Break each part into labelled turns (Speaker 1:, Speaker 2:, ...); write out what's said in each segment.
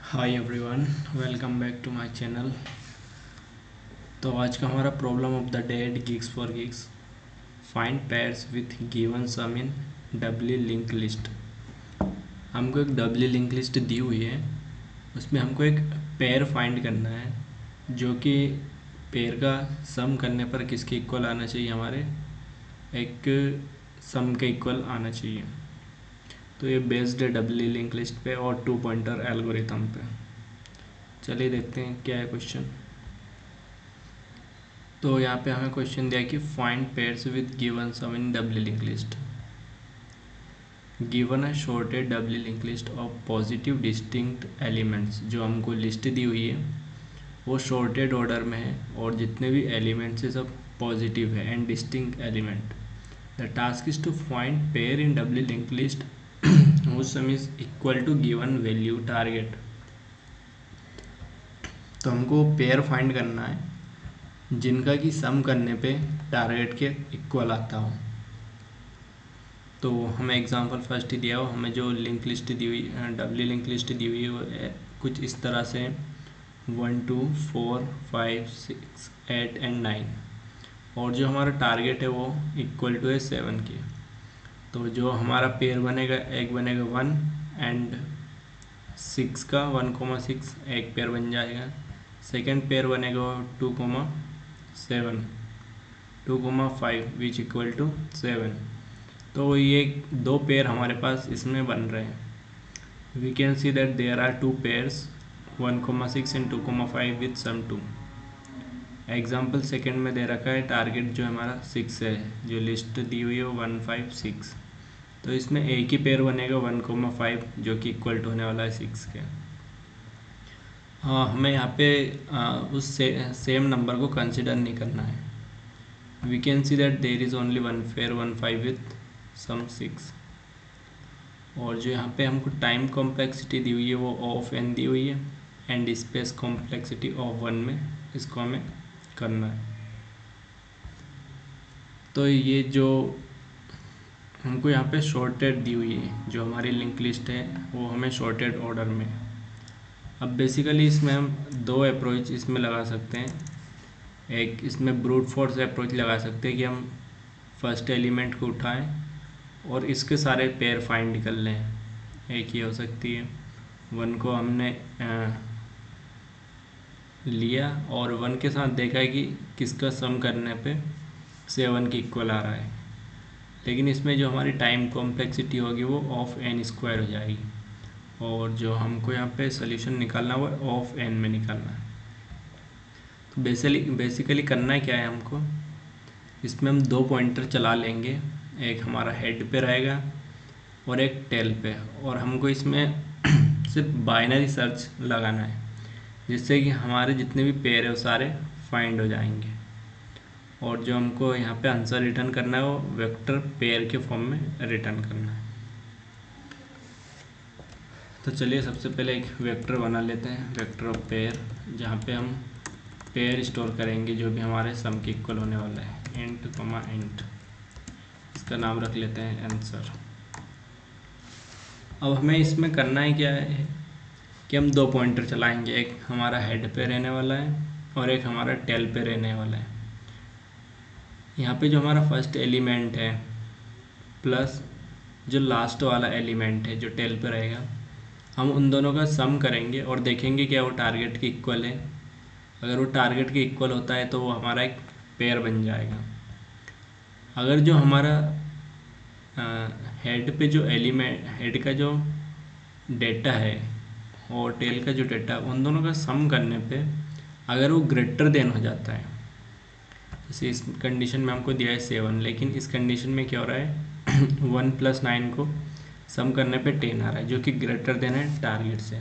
Speaker 1: Hi everyone, welcome back to my channel. तो आज का हमारा problem of the day geeks for geeks, find pairs with given sum in doubly linked list. हमको एक डबली linked list दी हुई है, उसमें हमको एक पेयर फाइंड करना है जो कि पेयर का सम करने पर किसके इक्वल आना चाहिए, हमारे एक सम के इक्वल आना चाहिए। तो ये बेस्ड है डबली लिंक लिस्ट पे और टू पॉइंटर एल्गोरिथम पे। चलिए देखते हैं क्या है क्वेश्चन। तो यहाँ पे हमें क्वेश्चन दिया कि find pairs with given sum in doubly linked list. Given a sorted doubly linked list of positive distinct elements. जो हमको लिस्ट दी हुई है वो शॉर्टेड ऑर्डर में है और जितने भी एलिमेंट्स है सब पॉजिटिव है and distinct element. The task is to find pair in doubly linked list whose sum is equal to given value target. तो हमको पेयर फाइंड करना है जिनका कि सम करने पे टारगेट के इक्वल आता हो। तो हमें एग्जांपल फर्स्ट ही दिया हो, हमें जो लिंक लिस्ट दी हुई डबली लिंक लिस्ट दी हुई है वो कुछ इस तरह से 1 2 4 5 6 8 एंड 9 और जो हमारा टारगेट है वो इक्वल टू है 7 के। तो जो हमारा पेयर बनेगा, एक बनेगा 1 एंड 6 का 1,6 एक पेयर बन जाएगा। सेकेंड पेयर बनेगा 2,7 2,5 विच इक्वल टू 7। तो ये दो पेयर हमारे पास इसमें बन रहे हैं। We can see that there are two pairs 1,6 and 2,5 with sum 2। Example second में दे रखा है टारगेट जो हमारा 6 है, जो लिस्ट दी हुई है वो 1 5 6। तो इसमें एक ही पेयर बनेगा 1,5 जो कि इक्वल टू होने वाला है 6 के। हाँ, हमें यहाँ पे उस सेम नंबर को कंसिडर नहीं करना है। We can see that there is only one pair 1 5 with sum 6। और जो यहाँ पे हमको टाइम कॉम्प्लेक्सिटी दी हुई है वो ऑफ एन दी हुई है एंड स्पेस कॉम्प्लेक्सिटी ऑफ 1 में इसको हमें करना है। तो ये जो हमको यहाँ पे शॉर्टेड दी हुई है, जो हमारी लिंक लिस्ट है वो हमें शॉर्टेड ऑर्डर में। अब बेसिकली इसमें हम दो अप्रोच इसमें लगा सकते हैं। एक इसमें ब्रूट फोर्स अप्रोच लगा सकते हैं कि हम फर्स्ट एलिमेंट को उठाएं और इसके सारे पेयर फाइंड कर लें। एक ही हो सकती है, 1 को हमने लिया और 1 के साथ देखा है कि किसका सम करने पे 7 के इक्वल आ रहा है। लेकिन इसमें जो हमारी टाइम कॉम्प्लेक्सिटी होगी वो ऑफ एन स्क्वायर हो जाएगी और जो हमको यहाँ पे सोल्यूशन निकालना वो ऑफ एन में निकालना है। तो बेसिकली करना क्या है हमको, इसमें हम दो पॉइंटर चला लेंगे, एक हमारा हेड पे रहेगा और एक टेल पे, और हमको इसमें सिर्फ बाइनरी सर्च लगाना है जिससे कि हमारे जितने भी पेयर है वो सारे फाइंड हो जाएंगे। और जो हमको यहाँ पे आंसर रिटर्न करना है वो वेक्टर पेयर के फॉर्म में रिटर्न करना है। तो चलिए सबसे पहले एक वेक्टर बना लेते हैं, वेक्टर ऑफ पेयर, जहाँ पे हम पेयर स्टोर करेंगे जो भी हमारे सम के इक्वल होने वाला है। इंट कॉमा इंट, इसका नाम रख लेते हैं आंसर। अब हमें इसमें करना है क्या है कि हम दो पॉइंटर चलाएंगे, एक हमारा हेड पे रहने वाला है और एक हमारा टेल पे रहने वाला है। यहाँ पे जो हमारा फर्स्ट एलिमेंट है प्लस जो लास्ट वाला एलिमेंट है जो टेल पे रहेगा, हम उन दोनों का सम करेंगे और देखेंगे क्या वो टारगेट के इक्वल है। अगर वो टारगेट के इक्वल होता है तो वो हमारा एक पेयर बन जाएगा। अगर जो हमारा हेड पे जो एलिमेंट, हेड का जो डेटा है और टेल का जो डेटा, उन दोनों का सम करने पे अगर वो ग्रेटर देन हो जाता है, जैसे इस कंडीशन में हमको दिया है 7, लेकिन इस कंडीशन में क्या हो रहा है 1 + 9 को सम करने पे 10 आ रहा है जो कि ग्रेटर देन है टारगेट से।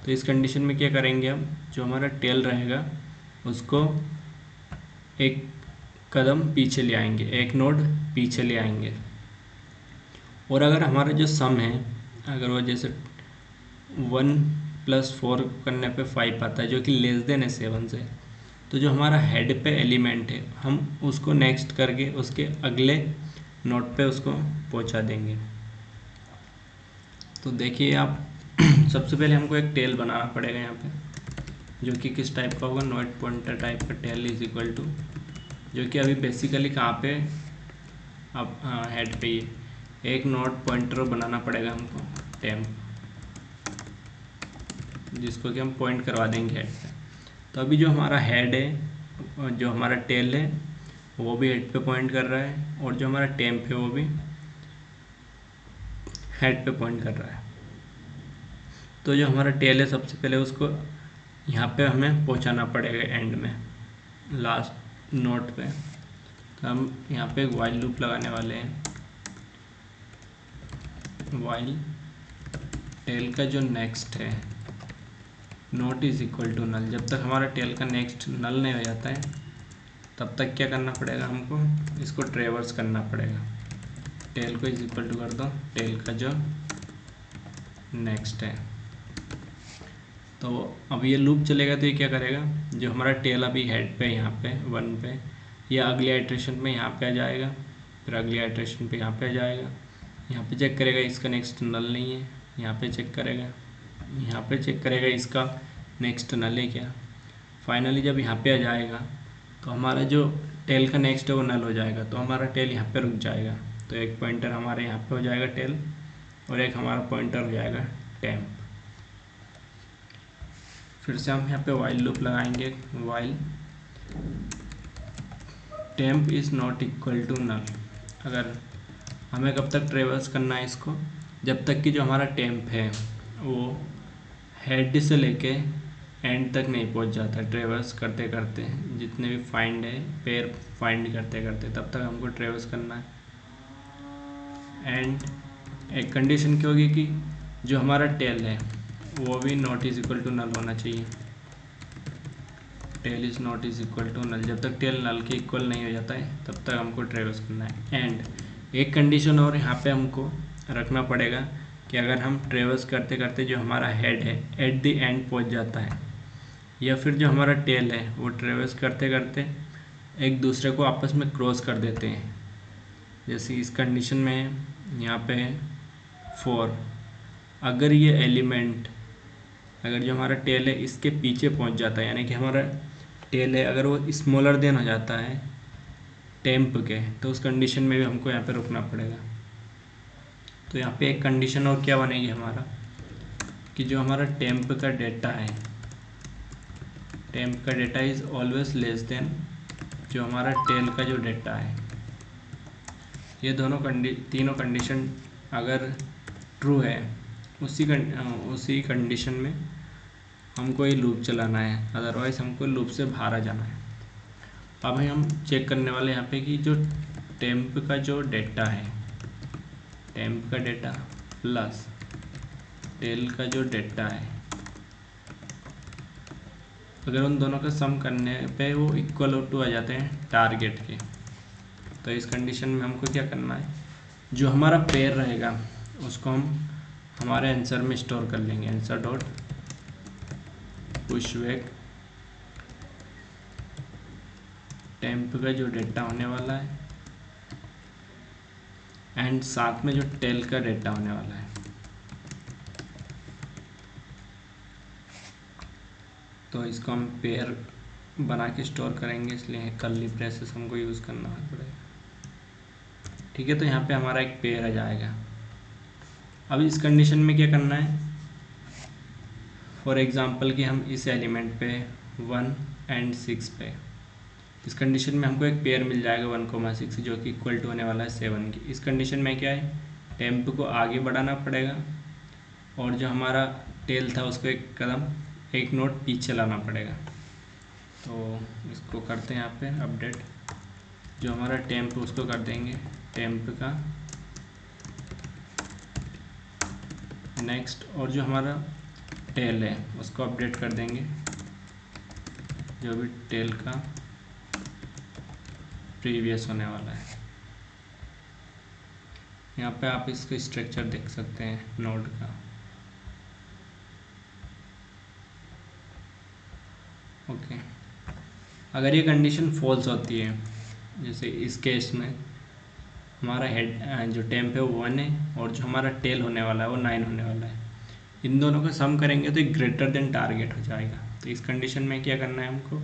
Speaker 1: तो इस कंडीशन में क्या करेंगे हम, जो हमारा टेल रहेगा उसको एक कदम पीछे ले आएंगे, एक नोड पीछे ले आएंगे। और अगर हमारा जो सम है, अगर वो जैसे 1 + 4 करने पे 5 आता है जो कि लेस देन है 7 से, तो जो हमारा हेड पे एलिमेंट है हम उसको नेक्स्ट करके उसके अगले नोड पे उसको पहुंचा देंगे। तो देखिए आप सबसे पहले हमको एक टेल बनाना पड़ेगा यहाँ पे, जो कि किस टाइप का होगा, नोट पॉइंटर टाइप का टेल इज इक्वल टू, जो कि अभी बेसिकली कहाँ पे, अब हेड पे ही एक नोट पॉइंटर बनाना पड़ेगा हमको टेम्प, जिसको कि हम पॉइंट करवा देंगे हेड पे। तो अभी जो हमारा हेड है, जो हमारा टेल है वो भी हेड पे पॉइंट कर रहा है, और जो हमारा टेम्प है वो भी हेड पे पॉइंट कर रहा है। तो जो हमारा टेल है सबसे पहले उसको यहाँ पे हमें पहुँचाना पड़ेगा एंड में, लास्ट नोट पे। तो हम यहाँ पे एक वाइल लूप लगाने वाले हैं, वाइल टेल का जो नेक्स्ट है not is equal to null. जब तक हमारा टेल का नेक्स्ट नल नहीं हो जाता है तब तक क्या करना पड़ेगा हमको, इसको ट्रेवर्स करना पड़ेगा। टेल को इज इक्वल टू कर दो टेल का जो नेक्स्ट है। तो अब ये लूप चलेगा तो ये क्या करेगा, जो हमारा टेल अभी हेड पे यहाँ पे 1 पे, या अगले आइट्रेशन में यहाँ पे आ जाएगा, फिर अगले आइट्रेशन पे यहाँ पे आ जाएगा, यहाँ पे चेक करेगा इसका नेक्स्ट नल नहीं है, यहाँ पे चेक करेगा, यहाँ पे चेक करेगा इसका नेक्स्ट नल है क्या। फाइनली जब यहाँ पे आ जाएगा तो हमारा जो टेल का नेक्स्ट है वो नल हो जाएगा, तो हमारा टेल यहाँ पे रुक जाएगा। तो एक पॉइंटर हमारे यहाँ पे हो जाएगा टेल, और एक हमारा पॉइंटर हो जाएगा टेम्प। फिर से हम यहाँ पे वाइल लूप लगाएंगे, while temp is not equal to null. अगर हमें कब तक ट्रेवर्स करना है इसको, जब तक कि जो हमारा टेम्प है वो हेड से लेके एंड तक नहीं पहुंच जाता, ट्रेवर्स करते करते जितने भी फाइंड है पेयर फाइंड करते करते, तब तक हमको ट्रेवर्स करना है। एंड एक कंडीशन क्या होगी कि जो हमारा टेल है वो भी not is equal to null होना चाहिए, tail is not is equal to null. जब तक टेल नल के इक्वल नहीं हो जाता है तब तक हमको ट्रेवर्स करना है। एंड एक कंडीशन और यहाँ पे हमको रखना पड़ेगा कि अगर हम ट्रेवर्स करते करते जो हमारा हेड है एट द एंड पहुँच जाता है, या फिर जो हमारा टेल है वो ट्रेवर्स करते करते एक दूसरे को आपस में क्रॉस कर देते हैं, जैसे इस कंडीशन में यहाँ पे 4, अगर ये एलिमेंट, अगर जो हमारा टेल है इसके पीछे पहुँच जाता है, यानी कि हमारा टेल है अगर वो स्मॉलर देन हो जाता है टेम्प के, तो उस कंडीशन में भी हमको यहाँ पे रुकना पड़ेगा। तो यहाँ पे एक कंडीशन और क्या बनेगी हमारा, कि जो हमारा टेम्प का डेटा है, टेम्प का data is always less than जो हमारा टेल का जो डेटा है। ये दोनों तीनों कंडीशन अगर ट्रू है उसी कंडीशन में हमको ये लूप चलाना है, अदरवाइज हमको लूप से बाहर आ जाना है। अब हम चेक करने वाले यहाँ पे कि जो टेम्प का जो डेटा है, टेम्प का डेटा प्लस टेल का जो डेटा है, अगर उन दोनों का सम करने पे वो इक्वल टू आ जाते हैं टारगेट के, तो इस कंडीशन में हमको क्या करना है, जो हमारा पेयर रहेगा उसको हम हमारे आंसर में स्टोर कर लेंगे, आंसर डॉट पुशबैक टेम्प का जो डेटा होने वाला है एंड साथ में जो टेल का डेटा होने वाला है। तो इसको हम पेयर बना के स्टोर करेंगे, इसलिए कर्ली ब्रेसेस हमको यूज़ करना पड़ेगा। ठीक है, तो यहाँ पे हमारा एक पेयर आ जाएगा। अब इस कंडीशन में क्या करना है, फॉर एग्जांपल कि हम इस एलिमेंट पे 1 एंड 6 पे, इस कंडीशन में हमको एक पेयर मिल जाएगा 1,6 जो कि इक्वल टू होने वाला है 7 की। इस कंडीशन में क्या है, टेम्प को आगे बढ़ाना पड़ेगा और जो हमारा टेल था उसको एक कदम एक नोट पीछे लाना पड़ेगा। तो इसको करते हैं यहाँ पे अपडेट, जो हमारा टेम्प उसको कर देंगे टेम्प का नेक्स्ट, और जो हमारा टेल है उसको अपडेट कर देंगे जो भी टेल का प्रीवियस होने वाला है। यहाँ पे आप इसका स्ट्रक्चर देख सकते हैं नोड का। ओके, अगर ये कंडीशन फॉल्स होती है, जैसे इस केस में हमारा हेड जो टेम्प है वो 1 है और जो हमारा टेल होने वाला है वो 9 होने वाला है, इन दोनों का सम करेंगे तो एक ग्रेटर देन टारगेट हो जाएगा। तो इस कंडीशन में क्या करना है हमको,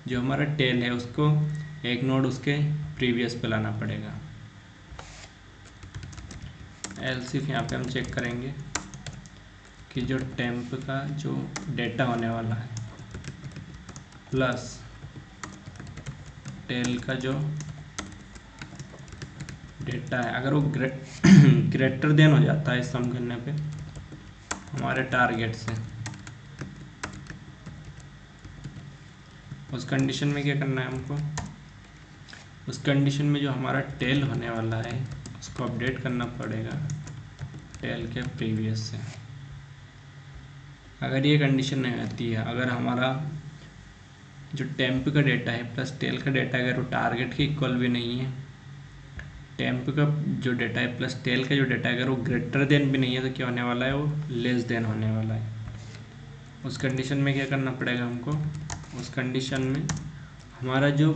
Speaker 1: जो हमारा टेल है उसको एक नोड उसके प्रीवियस पे लाना पड़ेगा। एल्स इफ यहाँ पे हम चेक करेंगे कि जो टेम्प का जो डेटा होने वाला है प्लस टेल का जो डेटा है, अगर वो ग्रेटर देन हो जाता है सम करने पे हमारे टारगेट से, उस कंडीशन में क्या करना है हमको, उस कंडीशन में जो हमारा टेल होने वाला है उसको अपडेट करना पड़ेगा टेल के प्रीवियस से। अगर ये कंडीशन नहीं आती है, अगर हमारा जो टेम्प का डेटा है प्लस टेल का डेटा अगर वो टारगेट के इक्वल भी नहीं है, टेम्प का जो डेटा है प्लस टेल का जो डेटा है अगर वो ग्रेटर देन भी नहीं है, तो क्या होने वाला है, वो लेस देन होने वाला है। उस कंडीशन में क्या करना पड़ेगा हमको, उस कंडीशन में हमारा जो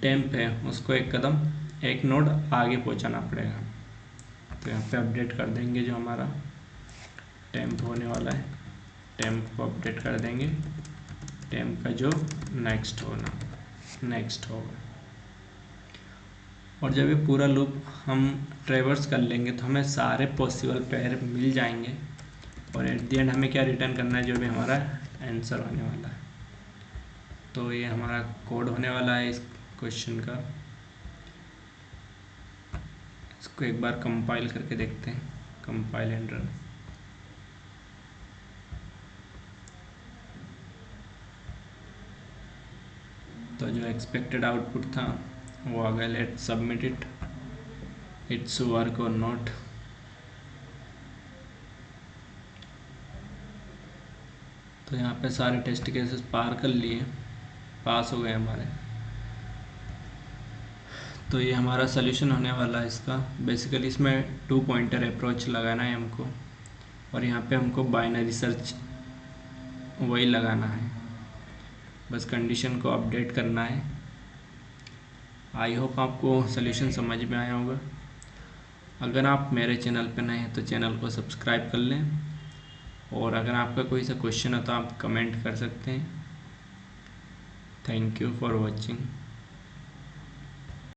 Speaker 1: टेम्प है उसको एक कदम एक नोड आगे पहुंचाना पड़ेगा। तो यहाँ पे अपडेट कर देंगे जो हमारा टेम्प होने वाला है, टेम्प को अपडेट कर देंगे, टेम्प का जो नेक्स्ट होगा। और जब ये पूरा लूप हम ट्रेवर्स कर लेंगे तो हमें सारे पॉसिबल पेयर मिल जाएंगे और एट द एंड हमें क्या रिटर्न करना है, जो भी हमारा आंसर होने वाला है। तो ये हमारा कोड होने वाला है इस क्वेश्चन का। इसको एक बार कंपाइल करके देखते हैं, कंपाइल एंड रन। तो जो एक्सपेक्टेड आउटपुट था वो आ गया, let's submit it, it's work और नॉट। तो यहाँ पे सारे टेस्ट केसेस पार कर लिए, पास हो गए हमारे। तो ये हमारा सोल्यूशन होने वाला है इसका। बेसिकली इसमें 2 पॉइंटर अप्रोच लगाना है हमको और यहाँ पे हमको बाइनरी सर्च वही लगाना है, बस कंडीशन को अपडेट करना है। आई होप आपको सोल्यूशन समझ में आया होगा। अगर आप मेरे चैनल पर नए हैं तो चैनल को सब्सक्राइब कर लें, और अगर आपका कोई सा क्वेश्चन है तो आप कमेंट कर सकते हैं। Thank you for watching.